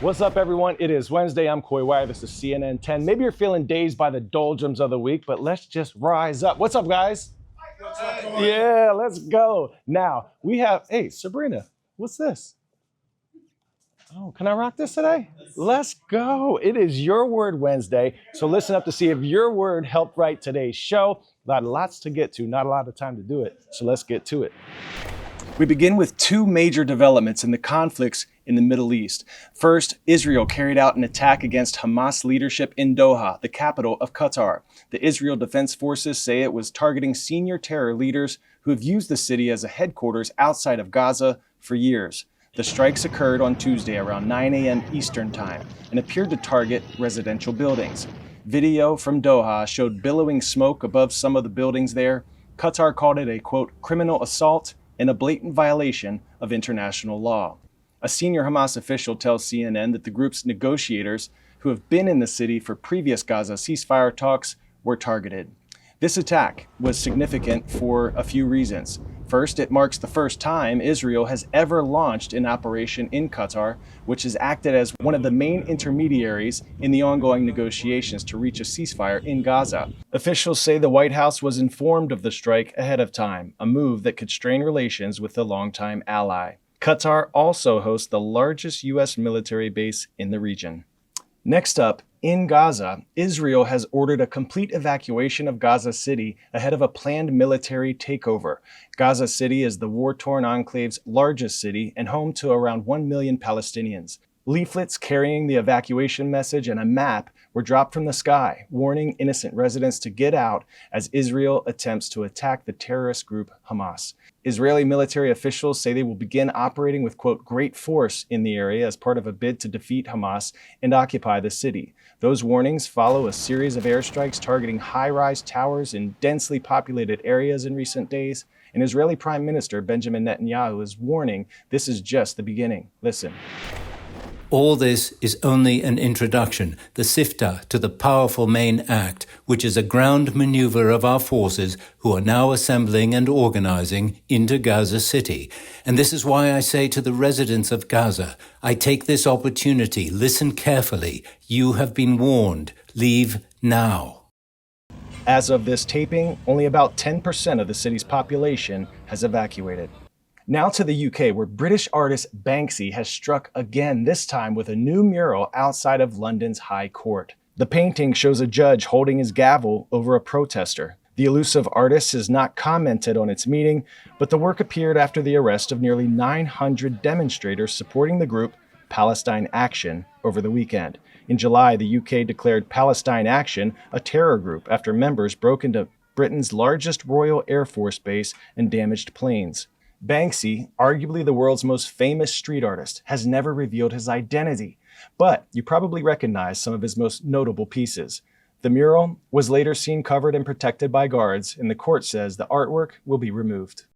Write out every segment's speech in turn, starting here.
What's up, everyone? It is Wednesday. I'm Coy Wire. This is CNN 10. Maybe you're feeling dazed by the doldrums of the week, but let's just rise up. What's up, guys? What's up, Coy? Yeah, let's go. Now, we have, hey, Sabrina, what's this? Oh, can I rock this today? Let's go. It is Your Word Wednesday. So listen up to see if your word helped write today's show. Lots to get to, not a lot of time to do it. So let's get to it. We begin with two major developments in the conflicts in the Middle East. First, Israel carried out an attack against Hamas leadership in Doha, the capital of Qatar. The Israel Defense Forces say it was targeting senior terror leaders who have used the city as a headquarters outside of Gaza for years. The strikes occurred on Tuesday around 9 a.m. Eastern Time and appeared to target residential buildings. Video from Doha showed billowing smoke above some of the buildings there. Qatar called it a, quote, criminal assault and a blatant violation of international law. A senior Hamas official tells CNN that the group's negotiators, who have been in the city for previous Gaza ceasefire talks, were targeted. This attack was significant for a few reasons. First, it marks the first time Israel has ever launched an operation in Qatar, which has acted as one of the main intermediaries in the ongoing negotiations to reach a ceasefire in Gaza. Officials say the White House was informed of the strike ahead of time, a move that could strain relations with the longtime ally. Qatar also hosts the largest U.S. military base in the region. Next up, in Gaza, Israel has ordered a complete evacuation of Gaza City ahead of a planned military takeover. Gaza City is the war-torn enclave's largest city and home to around 1 million Palestinians. Leaflets carrying the evacuation message and a map were dropped from the sky, warning innocent residents to get out as Israel attempts to attack the terrorist group Hamas. Israeli military officials say they will begin operating with, quote, great force in the area as part of a bid to defeat Hamas and occupy the city. Those warnings follow a series of airstrikes targeting high-rise towers in densely populated areas in recent days. And Israeli Prime Minister Benjamin Netanyahu is warning this is just the beginning. Listen. All this is only an introduction, the siftah to the powerful main act, which is a ground maneuver of our forces who are now assembling and organizing into Gaza City. And this is why I say to the residents of Gaza, I take this opportunity, listen carefully. You have been warned. Leave now. As of this taping, only about 10% of the city's population has evacuated. Now to the UK, where British artist Banksy has struck again, this time with a new mural outside of London's High Court. The painting shows a judge holding his gavel over a protester. The elusive artist has not commented on its meaning, but the work appeared after the arrest of nearly 900 demonstrators supporting the group Palestine Action over the weekend. In July, the UK declared Palestine Action a terror group after members broke into Britain's largest Royal Air Force base and damaged planes. Banksy, arguably the world's most famous street artist, has never revealed his identity, but you probably recognize some of his most notable pieces. The mural was later seen covered and protected by guards, and the court says the artwork will be removed.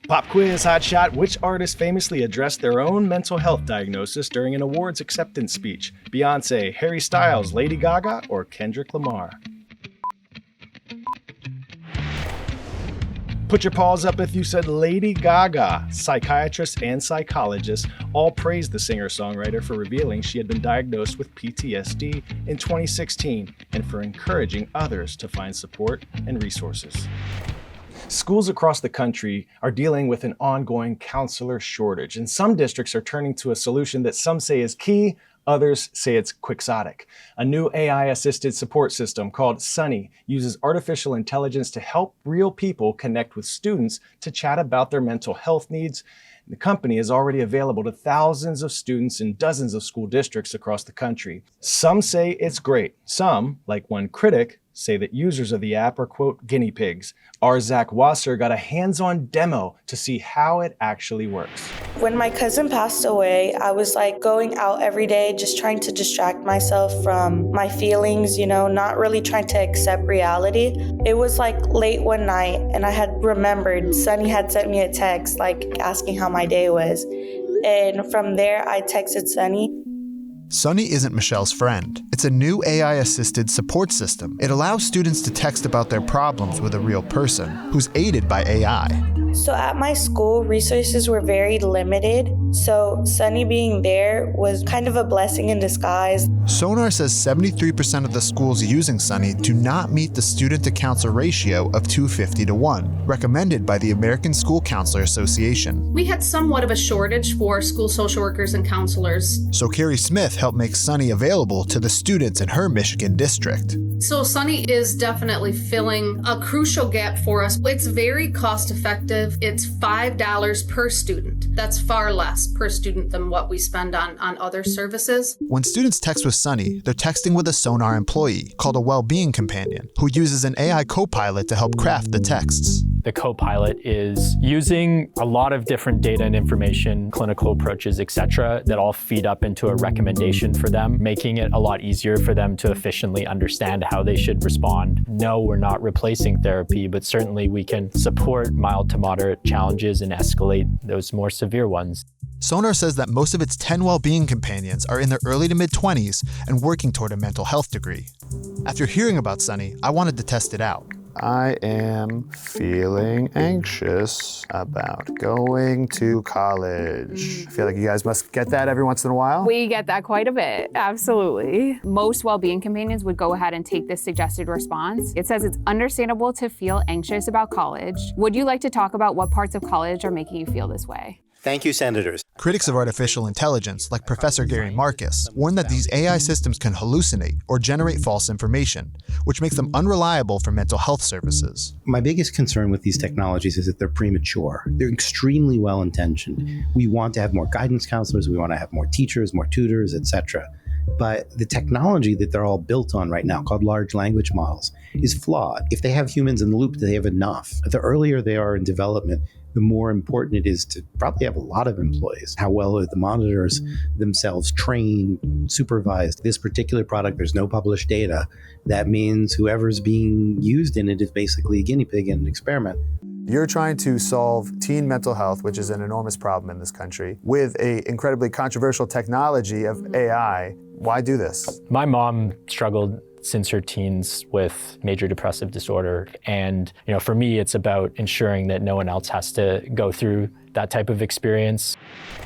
Pop quiz, hotshot. Which artist famously addressed their own mental health diagnosis during an awards acceptance speech? Beyonce, Harry Styles, Lady Gaga, or Kendrick Lamar? Put your paws up if you said Lady Gaga. Psychiatrists and psychologists all praised the singer-songwriter for revealing she had been diagnosed with PTSD in 2016 and for encouraging others to find support and resources. Schools across the country are dealing with an ongoing counselor shortage, and some districts are turning to a solution that some say is key, others say it's quixotic. A new AI-assisted support system called Sunny uses artificial intelligence to help real people connect with students to chat about their mental health needs. The company is already available to thousands of students in dozens of school districts across the country. Some say it's great. Some, like one critic, say that users of the app are, quote, guinea pigs. Our Zach Wasser got a hands-on demo to see how it actually works. When my cousin passed away, I was like going out every day, just trying to distract myself from my feelings, not really trying to accept reality. It was like late one night and I had remembered Sunny had sent me a text like asking how my day was. And from there, I texted Sunny. Sunny isn't Michelle's friend. It's a new AI-assisted support system. It allows students to text about their problems with a real person who's aided by AI. So at my school, resources were very limited. So Sunny being there was kind of a blessing in disguise. Sonar says 73% of the schools using Sunny do not meet the student-to-counselor ratio of 250 to 1, recommended by the American School Counselor Association. We had somewhat of a shortage for school social workers and counselors. So Carrie Smith helped make Sunny available to the students in her Michigan district. So Sunny is definitely filling a crucial gap for us. It's very cost effective. It's $5 per student. That's far less per student than what we spend on other services. When students text with Sunny, they're texting with a Sonar employee called a well-being companion who uses an AI co-pilot to help craft the texts. The co-pilot is using a lot of different data and information, clinical approaches, etc., that all feed up into a recommendation for them, making it a lot easier for them to efficiently understand how they should respond. No, we're not replacing therapy, but certainly we can support mild to moderate challenges and escalate those more severe ones. Sonar says that most of its 10 well-being companions are in their early to mid-20s and working toward a mental health degree. After hearing about Sunny, I wanted to test it out. I am feeling anxious about going to college. I feel like you guys must get that every once in a while. We get that quite a bit, absolutely. Most well-being companions would go ahead and take this suggested response. It says it's understandable to feel anxious about college. Would you like to talk about what parts of college are making you feel this way? Thank you, Senators. Critics of artificial intelligence, like Professor Gary Marcus, warn that these AI systems can hallucinate or generate false information, which makes them unreliable for mental health services. My biggest concern with these technologies is that they're premature. They're extremely well-intentioned. We want to have more guidance counselors, we want to have more teachers, more tutors, etc. But the technology that they're all built on right now, called large language models, is flawed. If they have humans in the loop, they have enough. The earlier they are in development, the more important it is to probably have a lot of employees. How well are the monitors themselves trained, supervised? This particular product, there's no published data. That means whoever's being used in it is basically a guinea pig in an experiment. You're trying to solve teen mental health, which is an enormous problem in this country, with an incredibly controversial technology of AI. Why do this? My mom struggled since her teens with major depressive disorder. And for me, it's about ensuring that no one else has to go through that type of experience.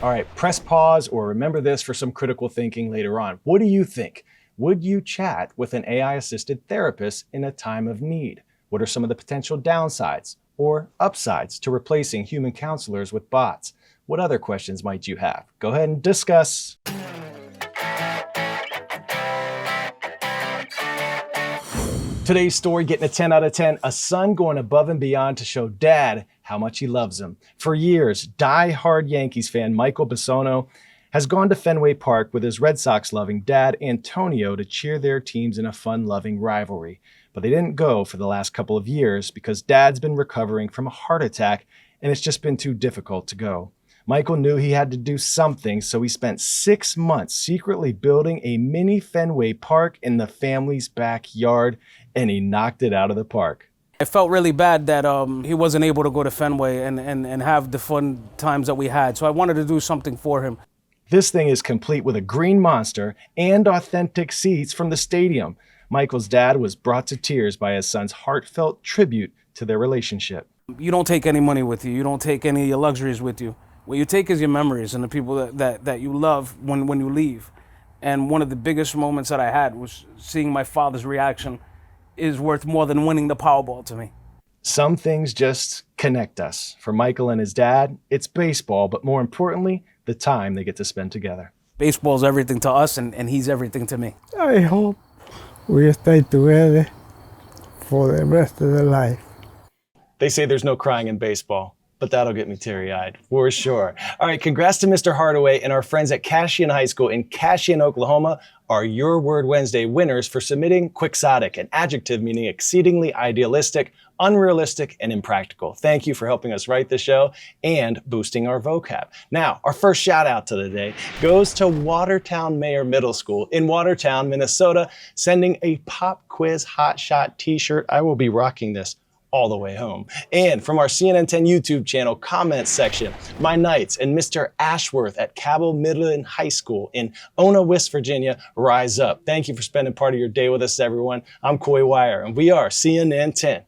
All right, press pause or remember this for some critical thinking later on. What do you think? Would you chat with an AI-assisted therapist in a time of need? What are some of the potential downsides or upsides to replacing human counselors with bots? What other questions might you have? Go ahead and discuss. Today's story getting a 10 out of 10, a son going above and beyond to show dad how much he loves him. For years, die-hard Yankees fan Michael Bissono has gone to Fenway Park with his Red Sox-loving dad Antonio to cheer their teams in a fun-loving rivalry. But they didn't go for the last couple of years because dad's been recovering from a heart attack and it's just been too difficult to go. Michael knew he had to do something, so he spent 6 months secretly building a mini Fenway Park in the family's backyard, and he knocked it out of the park. It felt really bad that he wasn't able to go to Fenway and have the fun times that we had, so I wanted to do something for him. This thing is complete with a green monster and authentic seats from the stadium. Michael's dad was brought to tears by his son's heartfelt tribute to their relationship. You don't take any money with you. You don't take any of your luxuries with you. What you take is your memories and the people that you love when you leave. And one of the biggest moments that I had was seeing my father's reaction is worth more than winning the Powerball to me. Some things just connect us. For Michael and his dad, it's baseball, but more importantly, the time they get to spend together. Baseball's everything to us, and he's everything to me. I hope we stay together for the rest of the life. They say there's no crying in baseball, but that'll get me teary-eyed, for sure. All right, congrats to Mr. Hardaway and our friends at Cashian High School in Cashian, Oklahoma are Your Word Wednesday winners for submitting quixotic, an adjective meaning exceedingly idealistic, unrealistic, and impractical. Thank you for helping us write the show and boosting our vocab. Now, our first shout out to the day goes to Watertown Mayor Middle School in Watertown, Minnesota, sending a pop quiz hotshot t-shirt. I will be rocking this all the way home. And from our CNN 10 YouTube channel comments section, my Knights and Mr. Ashworth at Cabell Midland High School in Ona, West Virginia, rise up. Thank you for spending part of your day with us, everyone. I'm Coy Wire, and we are CNN 10.